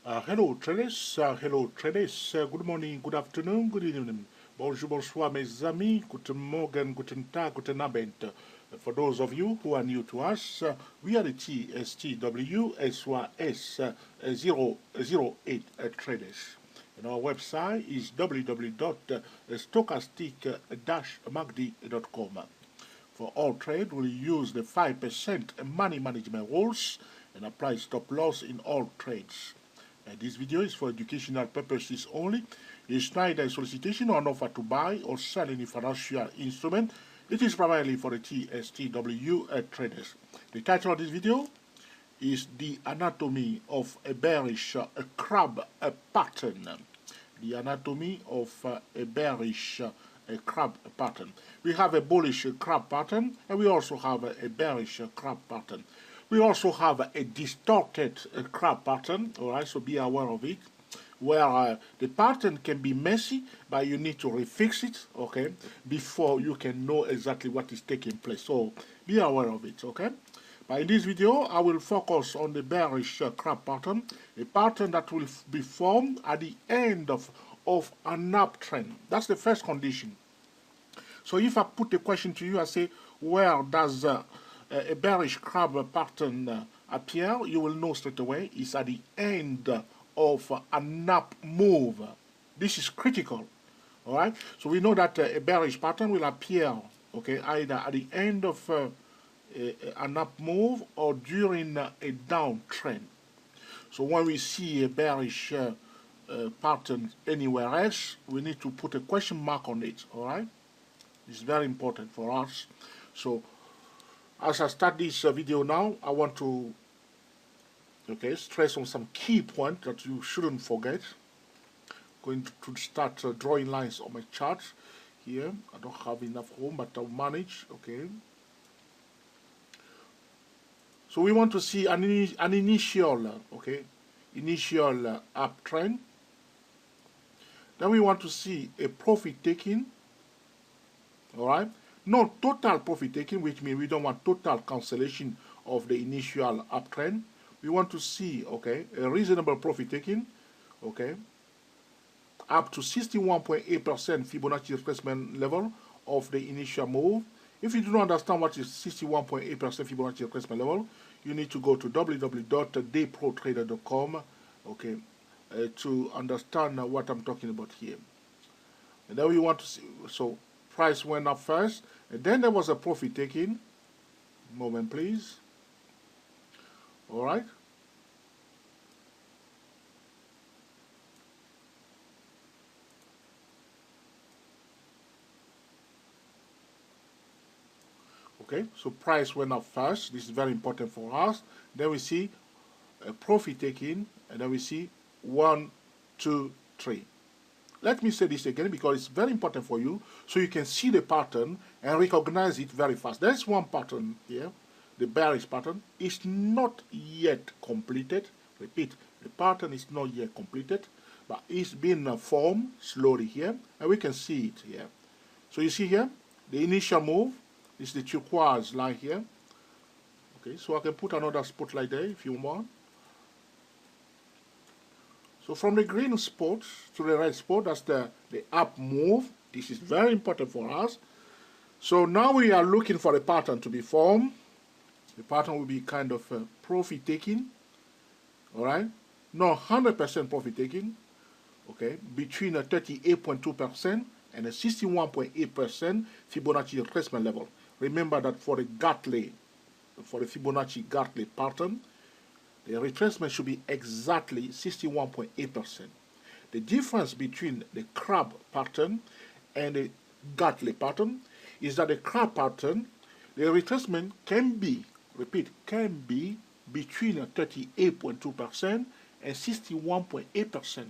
Hello traders, good morning, good afternoon, good evening. Bonjour, bonsoir mes amis, guten Morgen, guten Tag, guten Abend. For those of you who are new to us, we are the TSTW SYS 008 traders. And our website is www.stochastic-magdi.com. For all trade, we'll use the 5% money management rules and apply stop loss in all trades. This video is for educational purposes only. It's neither a solicitation or an offer to buy or sell any financial instrument. It is primarily for the TSTW traders. The title of this video is The Anatomy of a Bearish Crab Pattern. The anatomy of a bearish crab pattern. We have a bullish crab pattern, and we also have a bearish crab pattern. We also have a distorted crab pattern, all right, so be aware of it, where the pattern can be messy, but you need to refix it, okay, before you can know exactly what is taking place. So be aware of it, okay? But in this video, I will focus on the bearish crab pattern, a pattern that will be formed at the end of an uptrend. That's the first condition. So if I put the question to you, I say, where does a bearish crab pattern appear? You will know straight away it's at the end of an up move. This is critical. All right. So we know that a bearish pattern will appear, okay, either at the end of an up move or during a downtrend. So when we see a bearish pattern anywhere else, we need to put a question mark on it. All right. It's very important for us. So as I start this video now, I want to stress on some key points that you shouldn't forget. Going to start drawing lines on my chart here. I don't have enough room, but I'll manage. Okay. So we want to see an initial, initial uptrend. Then we want to see a profit taking. All right. Not total profit taking, which means we don't want total cancellation of the initial uptrend. We want to see, okay, a reasonable profit taking, okay, up to 61.8% Fibonacci retracement level of the initial move. If you do not understand what is 61.8% Fibonacci retracement level, you need to go to www.dayprotrader.com, okay, to understand what I'm talking about here. And then we want to see, so price went up first, and then there was a profit taking. Moment, please. All right. Okay, so price went up first. This is very important for us. Then we see a profit taking, and then we see 1, 2, 3. Let me say this again because it's very important for you so you can see the pattern and recognize it very fast. There's one pattern here, the bearish pattern. Is not yet completed. Repeat, the pattern is not yet completed, but it's been formed slowly here, and we can see it here. So you see here, the initial move is the turquoise line here. Okay, so I can put another spotlight there if you want. So from the green spot to the red spot, that's the up move. This is very important for us. So now we are looking for a pattern to be formed. The pattern will be kind of profit taking. All right, not 100% profit taking. Okay, between a 38.2% and a 61.8% Fibonacci retracement level. Remember that for the Gartley, for the Fibonacci Gartley pattern, the retracement should be exactly 61.8%. The difference between the crab pattern and the Gartley pattern is that the crab pattern, the retracement can be, repeat, can be between 38.2% and 61.8%.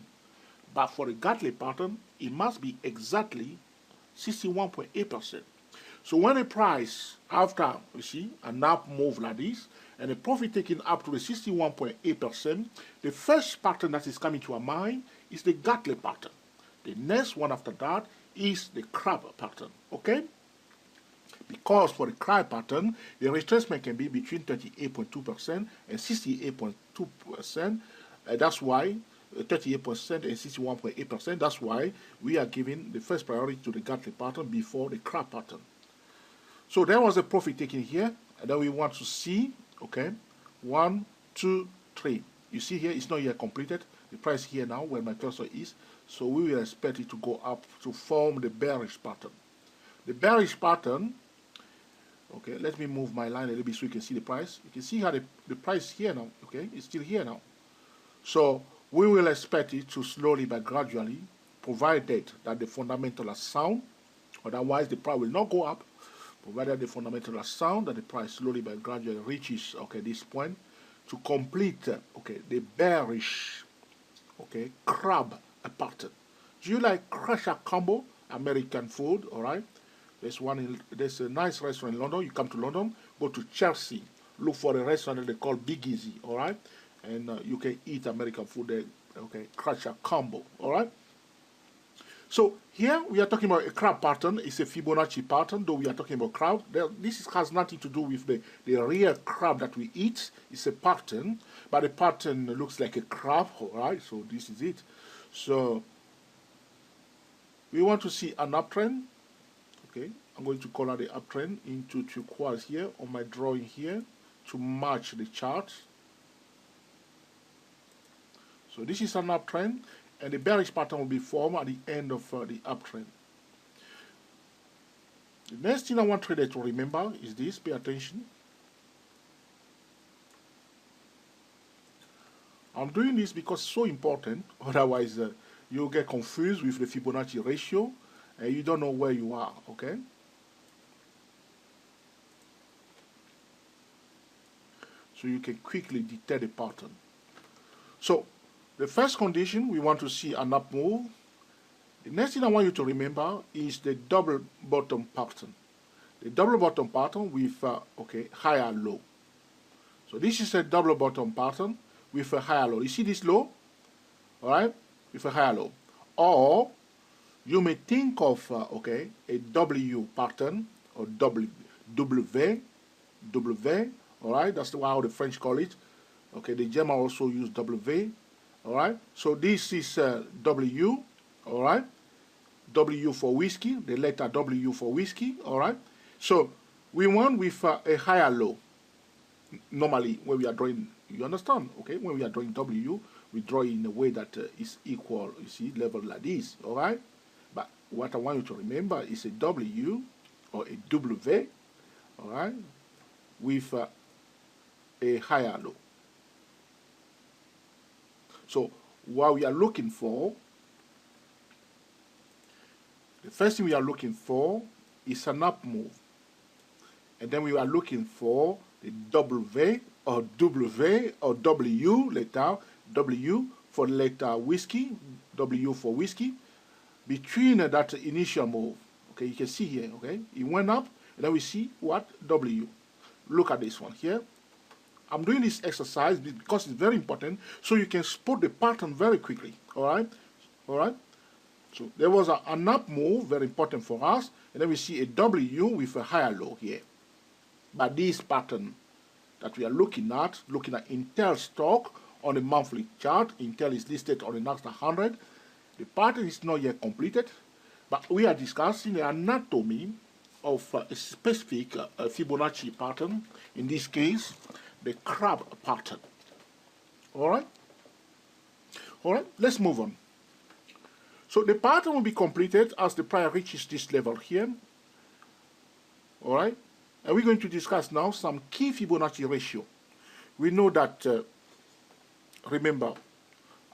But for the Gartley pattern, it must be exactly 61.8%. So when a price, after, you see, an up move like this, and a profit taken up to the 61.8%, the first pattern that is coming to our mind is the Gartley pattern. The next one after that is the crab pattern, okay? Because for the crab pattern, the retracement can be between 38.2% and 68.2%, That's why 38% and 61.8%. That's why we are giving the first priority to the Gartley pattern before the crab pattern. So there was a profit taken here, and then we want to see, okay, 1, 2, 3. You see here, it's not yet completed. The price here now, where my cursor is. So we will expect it to go up to form the bearish pattern. The bearish pattern, okay, let me move my line a little bit so you can see the price. You can see how the price here now, okay, it's still here now. So we will expect it to slowly but gradually, provided that the fundamentals are sound. Otherwise, the price will not go up. Provided the fundamentals are sound, that the price slowly but gradually reaches, okay, this point to complete, okay, the bearish, okay, crab pattern. Do you like crusher combo, American food? All right. There's a nice restaurant in London. You come to London, go to Chelsea, look for a restaurant that they call Big Easy. All right, and you can eat American food there. Okay, crusher combo. All right. So here we are talking about a crab pattern. It's a Fibonacci pattern, though we are talking about crab. This has nothing to do with the real crab that we eat. It's a pattern, but the pattern looks like a crab, all right? So this is it. So we want to see an uptrend. Okay, I'm going to color the uptrend into turquoise here on my drawing here to match the chart. So this is an uptrend, and the bearish pattern will be formed at the end of the uptrend. The next thing I want trader to remember is this. Pay attention. I'm doing this because it's so important. Otherwise, you'll get confused with the Fibonacci ratio, and you don't know where you are. Okay. So you can quickly detect the pattern. So the first condition, we want to see an up move. The next thing I want you to remember is the double bottom pattern. The double bottom pattern with okay, higher low. So this is a double bottom pattern with a higher low. You see this low? All right, with a higher low. Or you may think of okay, a W pattern or W. All right, that's how the French call it. Okay, the German also use W. All right, so this is W, all right, W for whiskey, the letter W for whiskey, all right. So we want with a higher low. Normally, when we are drawing, you understand, okay, when we are drawing W, we draw in a way that is equal, you see, level like this, all right. But what I want you to remember is a W or a W, all right, with a higher low. So what we are looking for, the first thing we are looking for is an up move. And then we are looking for the W or W or W letter, W for letter whiskey, W for whiskey, between that initial move. Okay, you can see here, okay, it went up, and then we see what? W. Look at this one here. I'm doing this exercise because it's very important, so you can spot the pattern very quickly. All right, all right. So there was an up move, very important for us, and then we see a W with a higher low here. But this pattern that we are looking at Intel stock on the monthly chart. Intel is listed on the Nasdaq 100. The pattern is not yet completed, but we are discussing the anatomy of a specific Fibonacci pattern. In this case, the crab pattern. All right, let's move on. So the pattern will be completed as the price reaches this level here. All right, and we're going to discuss now some key Fibonacci ratio. We know that, remember,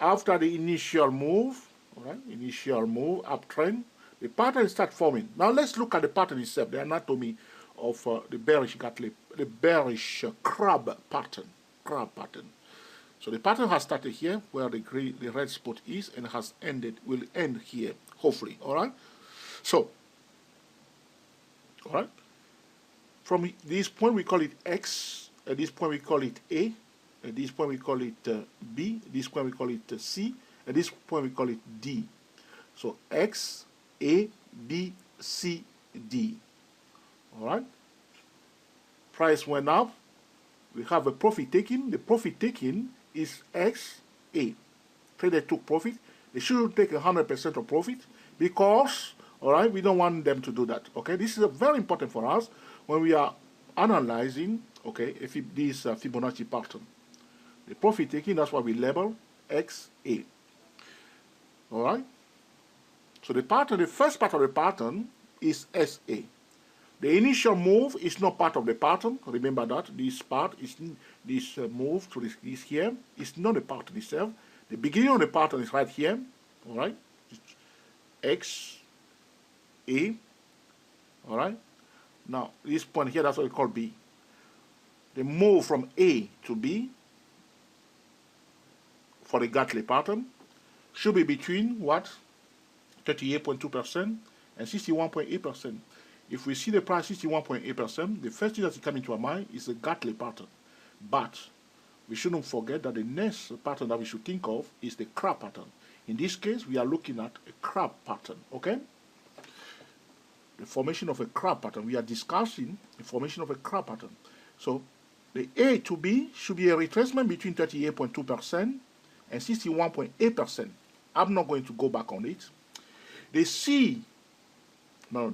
after the initial move, all right, initial move, uptrend, the pattern starts forming. Now let's look at the pattern itself, the anatomy of the bearish Gartley, the bearish crab pattern. So the pattern has started here, where the red spot is, and has ended. Will end here, hopefully. All right. So, all right. From this point we call it X. At this point we call it A. At this point we call it B. At this point we call it C. At this point we call it D. So X, A, B, C, D. All right. Price went up. We have a profit taking. The profit taking is X, A. Trader took profit. They shouldn't take 100% of profit because, all right, we don't want them to do that. Okay, this is very important for us when we are analyzing, okay, if this Fibonacci pattern. The profit taking, that's what we label XA. All right. So the pattern, the first part of the pattern is SA. The initial move is not part of the pattern. Remember that this part is this move to this here is not a pattern itself. The beginning of the pattern is right here. All right. X A. All right. Now this point here, that's what we call B. The move from A to B for the Gartley pattern should be between what? 38.2% and 61.8%. If we see the price 61.8%, the first thing that comes into our mind is the Gartley pattern. But we shouldn't forget that the next pattern that we should think of is the crab pattern. In this case, we are looking at a crab pattern, okay? The formation of a crab pattern. We are discussing the formation of a crab pattern. So the A to B should be a retracement between 38.2% and 61.8%. I'm not going to go back on it. The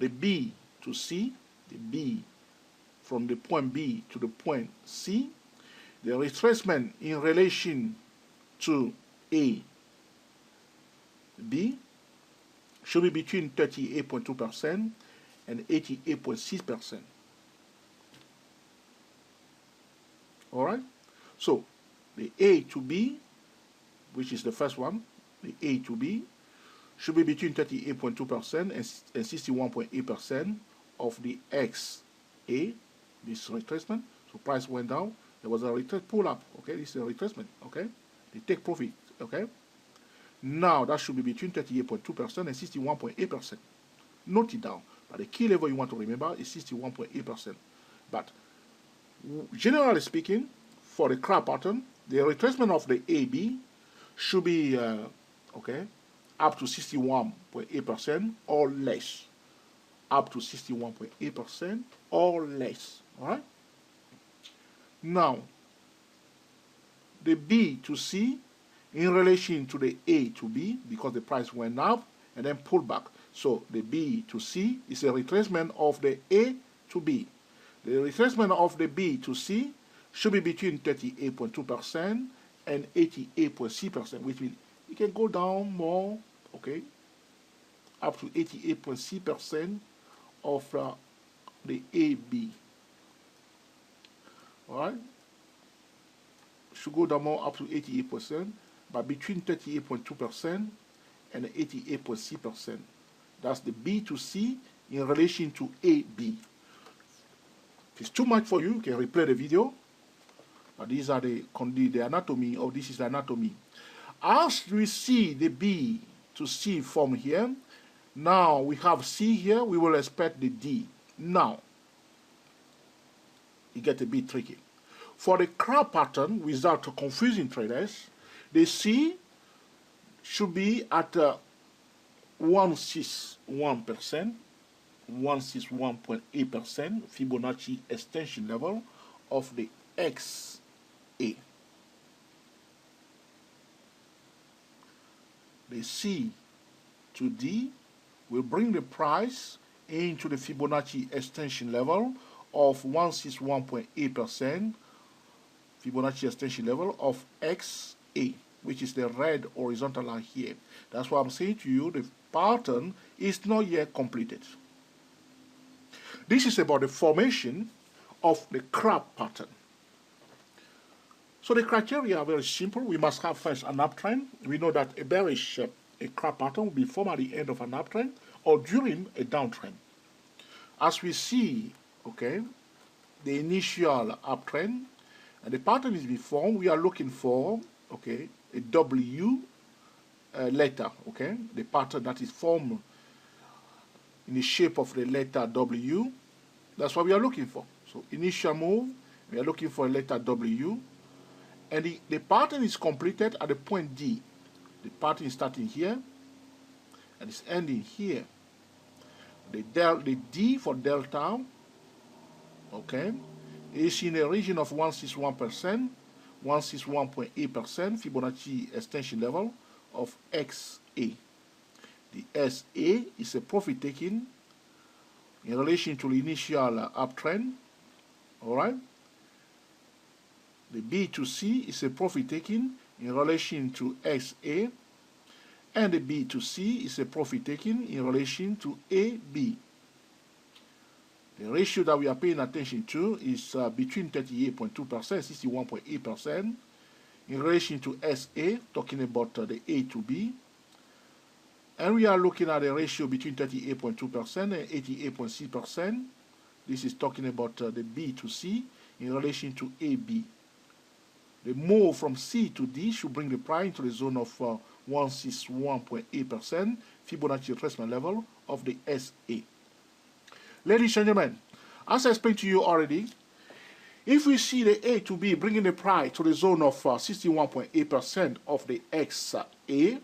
B to C, the B from the point B to the point C, the retracement in relation to A, B, should be between 38.2% and 88.6%. All right? So, the A to B, which is the first one, the A to B, should be between 38.2% and 61.8% of the XA, this retracement. So price went down. There was a retrace pull up. Okay, this is a retracement. Okay, they take profit. Okay, now that should be between 38.2% and 61.8%. Note it down. But the key level you want to remember is 61.8%. But generally speaking, for the crab pattern, the retracement of the AB should be okay, up to 61.8% or less. Up to 61.8% or less. All right? Now, the B to C in relation to the A to B, because the price went up and then pulled back. So the B to C is a retracement of the A to B. The retracement of the B to C should be between 38.2% and 88.6%, which means it can go down more, okay, up to 88.6% of the AB. All right, should go down more up to 88%, but between 38.2% and 88.6%. That's the B to C in relation to AB. If it's too much for you, you can replay the video. But these are the anatomy, or this is the anatomy. As we see the B to C form here, now we have C here, we will expect the D. Now, it gets a bit tricky. For the crab pattern, without confusing traders, the C should be at 161%, 161.8% Fibonacci extension level of the XA. The C to D will bring the price into the Fibonacci extension level of 161.8% Fibonacci extension level of XA, which is the red horizontal line here. That's why I'm saying to you the pattern is not yet completed. This is about the formation of the crab pattern. So the criteria are very simple. We must have first an uptrend. We know that a bearish a crab pattern will be formed at the end of an uptrend or during a downtrend. As we see, okay, the initial uptrend and the pattern is being formed, we are looking for, okay, a W letter, okay, the pattern that is formed in the shape of the letter W. That's what we are looking for. So initial move, we are looking for a letter W, and the pattern is completed at the point D. The pattern is starting here and it's ending here. The D for delta, okay, is in the region of 161%, 161.8% Fibonacci extension level of XA. The SA is a profit taking in relation to the initial uptrend. All right. The B2C is a profit taking in relation to XA, and the B2C is a profit taking in relation to AB. The ratio that we are paying attention to is between 38.2%, 61.8% in relation to SA, talking about the A to B. And we are looking at a ratio between 38.2% and 88.6%. This is talking about the B to C in relation to AB. The move from C to D should bring the price into the zone of 161.8% Fibonacci retracement level of the SA. Ladies and gentlemen, as I explained to you already, if we see the A to B bringing the price to the zone of 61.8% of the XA,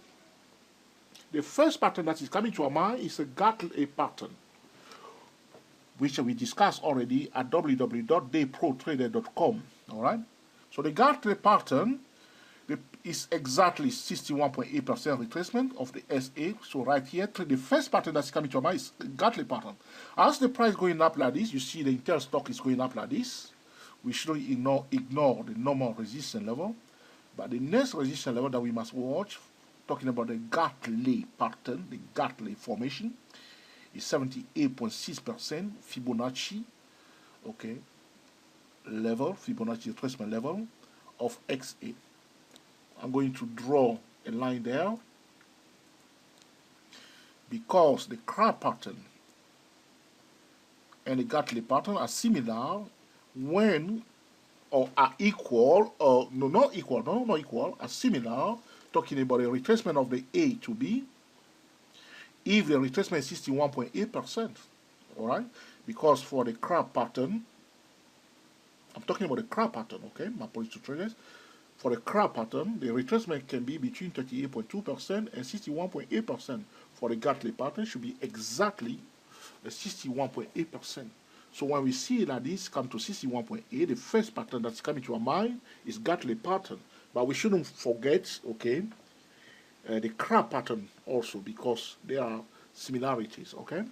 the first pattern that is coming to our mind is a Gartley pattern, which we discussed already at www.dayprotrader.com. All right. So the Gartley pattern is exactly 61.8% retracement of the SA. So right here, the first pattern that's coming to our mind is Gartley pattern. As the price going up like this, you see the Intel stock is going up like this. We shouldn't ignore the normal resistance level. But the next resistance level that we must watch, talking about the Gartley pattern, the Gartley formation, is 78.6% Fibonacci, okay, level, Fibonacci retracement level of XA. I'm going to draw a line there because the crab pattern and the Gartley pattern are similar when or are equal, or no, not equal, are similar, talking about a retracement of the A to B, if the retracement is 61.8%, all right? Because for the crab pattern, I'm talking about the crab pattern, okay, my apologies to traders. For the crab pattern, the retracement can be between 38.2% and 61.8%. For the Gartley pattern, should be exactly 61.8%. So when we see that this come to 61.8, the first pattern that's coming to our mind is Gartley pattern. But we shouldn't forget, okay, the crab pattern also, because there are similarities, okay?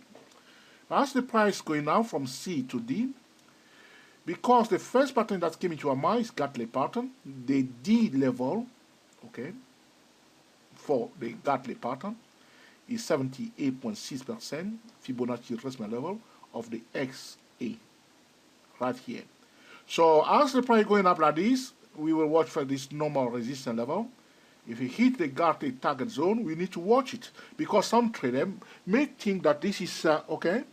As the price going now from C to D, because the first pattern that came into our mind is Gartley pattern, the D level, okay, for the Gartley pattern is 78.6% Fibonacci retracement level of the XA, right here. So as the price going up like this, we will watch for this normal resistance level. If we hit the Gartley target zone, we need to watch it, because some traders may think that this is, okay,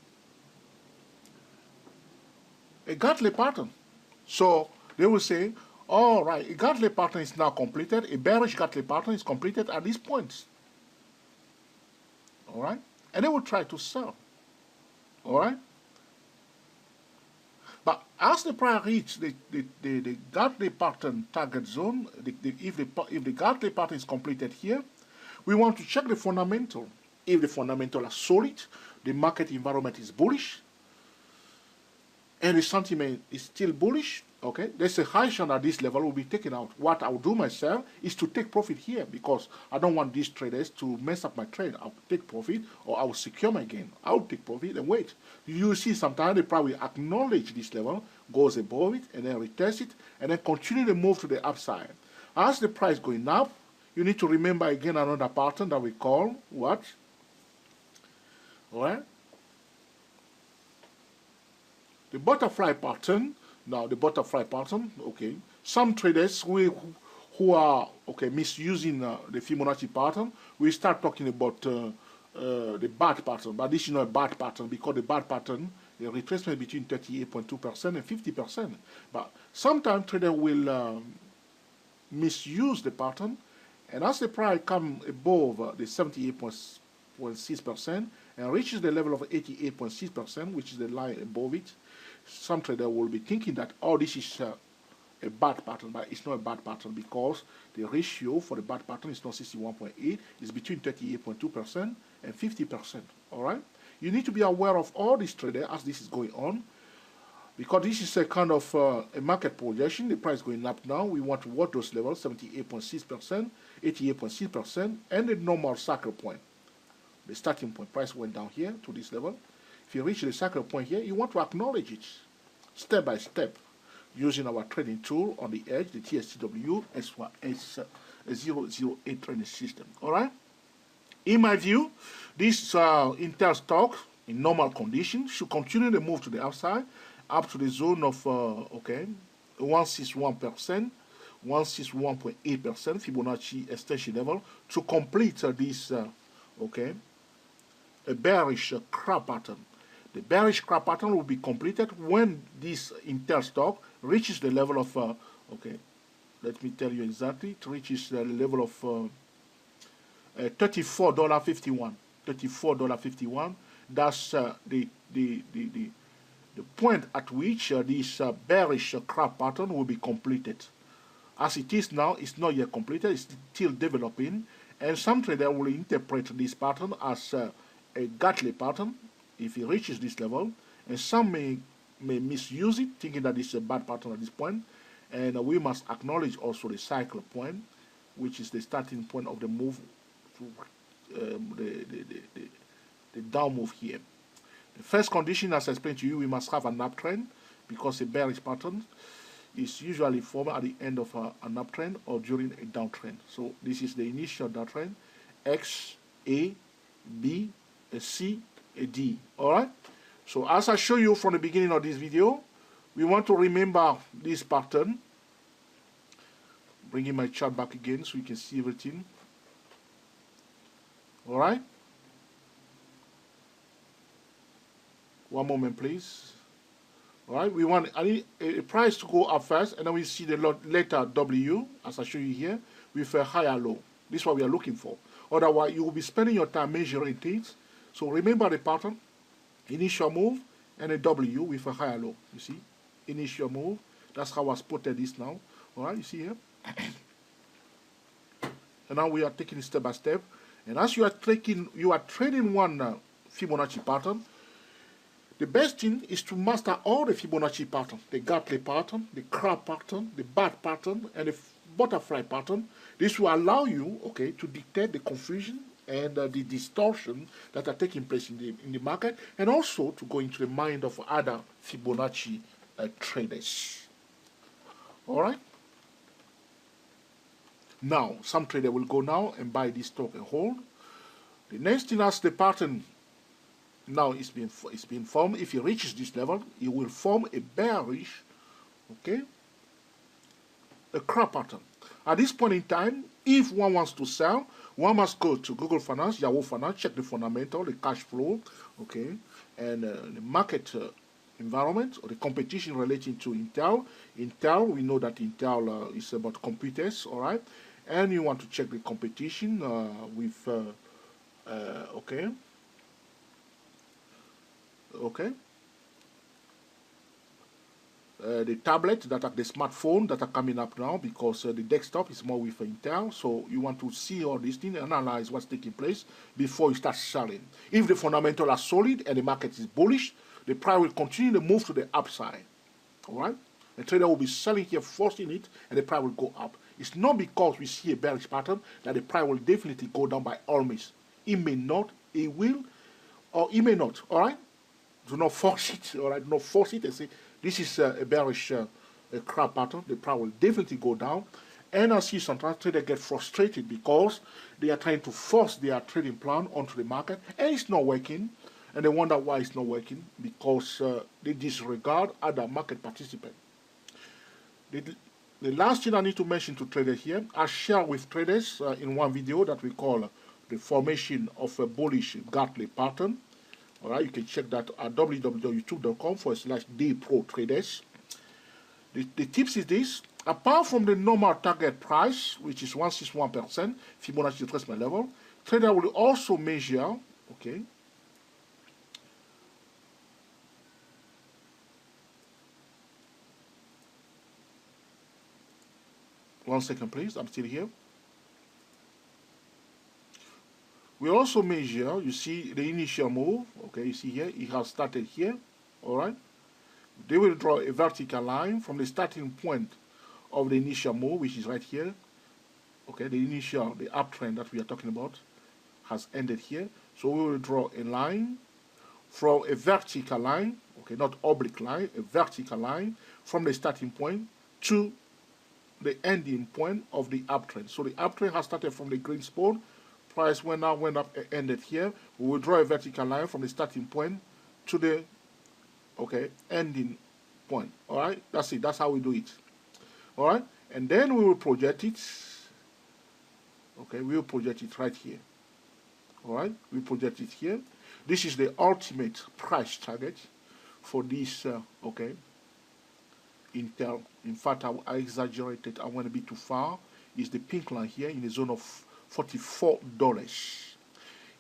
a Gartley pattern. So they will say, all right, a Gartley pattern is now completed, a bearish Gartley pattern is completed at this point. All right? And they will try to sell. All right? But as the price reaches the Gartley pattern target zone, if the Gartley pattern is completed here, we want to check the fundamental. If the fundamental are solid, the market environment is bullish, and the sentiment is still bullish, okay, there's a high chance that this level will be taken out. What I'll do myself is to take profit here, because I don't want these traders to mess up my trade. I'll take profit, or I'll secure my gain. I'll take profit and wait. You see sometimes they probably acknowledge this level, goes above it, and then retest it, and then continue to move to the upside. As the price going up, you need to remember again another pattern that we call what? All right? The butterfly pattern. Now the butterfly pattern, okay. Some traders who are, okay, misusing the Fibonacci pattern, we start talking about the bat pattern. But this is not a bat pattern, because the bat pattern, the retracement between 38.2% and 50%. But sometimes traders will misuse the pattern, and as the price comes above the 78.6% and reaches the level of 88.6%, which is the line above it, some trader will be thinking that, oh, this is a bad pattern, but it's not a bad pattern, because the ratio for the bad pattern is not 61.8, it's between 38.2% and 50%. All right, you need to be aware of all these traders as this is going on. because this is a kind of a market projection. The price going up now. We want to watch those levels: 78.6%, 88.6%, and the normal cycle point. The starting point price went down here to this level. If you reach the cycle point here, you want to acknowledge it step by step using our trading tool on the edge, the TSTW S008 trading system. All right. In my view, this Intel stock in normal conditions should continue to move to the upside up to the zone of 161%, 161.8% Fibonacci extension level to complete this a bearish crab pattern. The bearish crab pattern will be completed when this Intel stock reaches the level of let me tell you exactly. It reaches the level of $34.51. $34.51. That's the point at which this bearish crab pattern will be completed. As it is now, it's not yet completed. It's still developing, and some trader will interpret this pattern as a Gartley pattern if it reaches this level, and some may misuse it, thinking that it's a bad pattern at this point. And we must acknowledge also the cycle point, which is the starting point of the move to the down move here. The first condition, as I explained to you, we must have an uptrend, because a bearish pattern is usually formed at the end of an uptrend or during a downtrend. So this is the initial downtrend: X, A, B, a C, a D. All right. So as I show you from the beginning of this video, we want to remember this pattern. Bringing my chart back again so you can see everything. All right. One moment, please. All right. We want a price to go up first, and then we see the letter W, as I show you here, with a higher low. This is what we are looking for. Otherwise, you will be spending your time measuring things. So remember the pattern: initial move and a W with a higher low. You see, initial move. That's how I spotted this now. All right, you see here. And now we are taking it step by step. And as you are trading one Fibonacci pattern, the best thing is to master all the Fibonacci pattern: the Gartley pattern, the crab pattern, the bat pattern, and the butterfly pattern. This will allow you, to detect the confusion and the distortion that are taking place in the market, and also to go into the mind of other Fibonacci traders. All right. Now, some trader will go now and buy this stock and hold. The next thing, as the pattern now is being formed, if it reaches this level, it will form a bearish, a crab pattern. At this point in time, if one wants to sell, one must go to Google Finance, Yahoo Finance, check the fundamental, the cash flow, and the market environment, or the competition relating to Intel. Intel, we know that Intel is about computers, all right? And you want to check the competition with, the tablet that are the smartphone that are coming up now, because the desktop is more with Intel. So you want to see all these things, analyze what's taking place before you start selling. If the fundamentals are solid and the market is bullish, the price will continue to move to the upside. All right? The trader will be selling here, forcing it, and the price will go up. It's not because we see a bearish pattern that the price will definitely go down by all means. It may not, it will, or it may not. All right? Do not force it. All right? Do not force it and say, this is a bearish crab pattern. The price will definitely go down. And I see some traders get frustrated because they are trying to force their trading plan onto the market, and it's not working. And they wonder why it's not working, because they disregard other market participants. The last thing I need to mention to traders here, I share with traders in one video that we call the formation of a bullish Gartley pattern. All right, you can check that at www.youtube.com/dayprotraders. The tips is this: apart from the normal target price, which is 161% Fibonacci retracement level, trader will also measure, one second please, I'm still here. We also measure, you see the initial move, you see here, it has started here, all right? They will draw a vertical line from the starting point of the initial move, which is right here. Okay, the uptrend that we are talking about has ended here. So we will draw a line from a vertical line, okay, not oblique line, a vertical line from the starting point to the ending point of the uptrend. So the uptrend has started from the green spot, price went up, ended here. We will draw a vertical line from the starting point to the ending point. All right, that's it. That's how we do it. All right, and then we will project it. Okay, we will project it right here. All right, we project it here. This is the ultimate price target for this. Intel. In fact, I exaggerated. I went a bit too far. Is the pink line here in the zone of $44?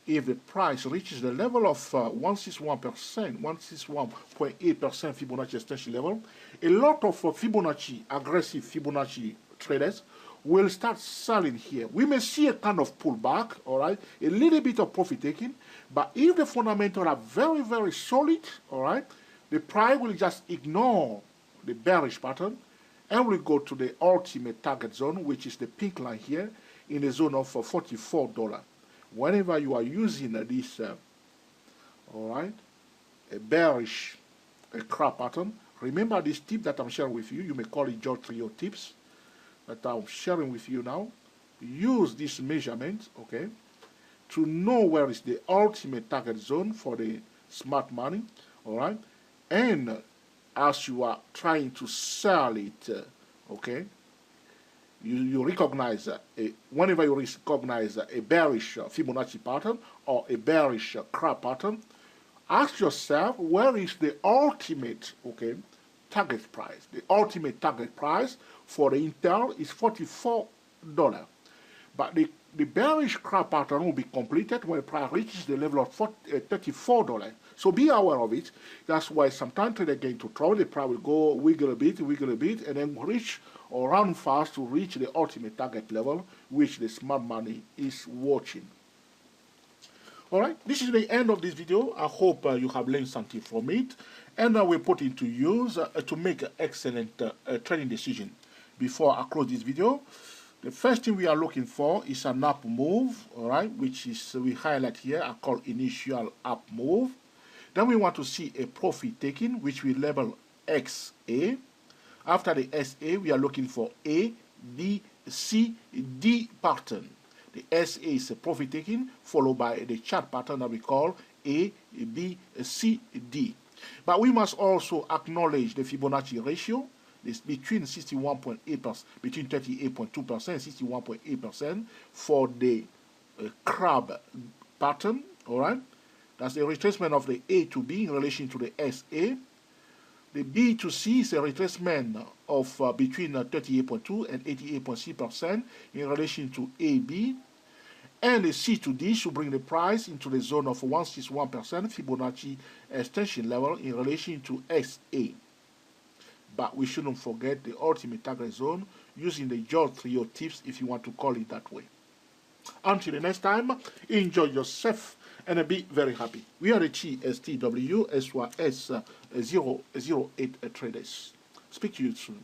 If the price reaches the level of 161%, 161.8% Fibonacci extension level, a lot of aggressive Fibonacci traders will start selling here. We may see a kind of pullback, all right, a little bit of profit taking, but if the fundamentals are very, very solid, all right, the price will just ignore the bearish pattern and will go to the ultimate target zone, which is the pink line here in the zone of $44. Whenever you are using this, all right, a bearish crab pattern, remember this tip that I'm sharing with you. You may call it Gartley tips that I'm sharing with you now. Use this measurement, okay, to know where is the ultimate target zone for the smart money, all right, and as you are trying to sell it, okay, you recognize whenever you recognize a bearish Fibonacci pattern or a bearish crab pattern, ask yourself where is the ultimate target price. The ultimate target price for the Intel is $44, but the bearish crab pattern will be completed when the price reaches the level of $34. So be aware of it. That's why sometimes traders get into trouble. The price will go wiggle a bit, and then reach or run fast to reach the ultimate target level, which the smart money is watching. All right, this is the end of this video. I hope you have learned something from it, and I will put it to use to make an excellent trading decision. Before I close this video, the first thing we are looking for is an up move, all right, which is we highlight here. I call initial up move. Then we want to see a profit taking, which we label XA. After the SA, we are looking for A, B, C, D pattern. The SA is a profit taking, followed by the chart pattern that we call A, B, C, D. But we must also acknowledge the Fibonacci ratio. It's between 61.8%, between 38.2% and 61.8% for the crab pattern, all right? That's the retracement of the A to B in relation to the SA. The B to C is a retracement of between 38.2 and 88.6% in relation to AB. And the C to D should bring the price into the zone of 161% Fibonacci extension level in relation to SA. But we shouldn't forget the ultimate target zone using the Gartley tips if you want to call it that way. Until the next time, enjoy yourself and be very happy. We are the TSTW SYS 008 traders. Speak to you soon.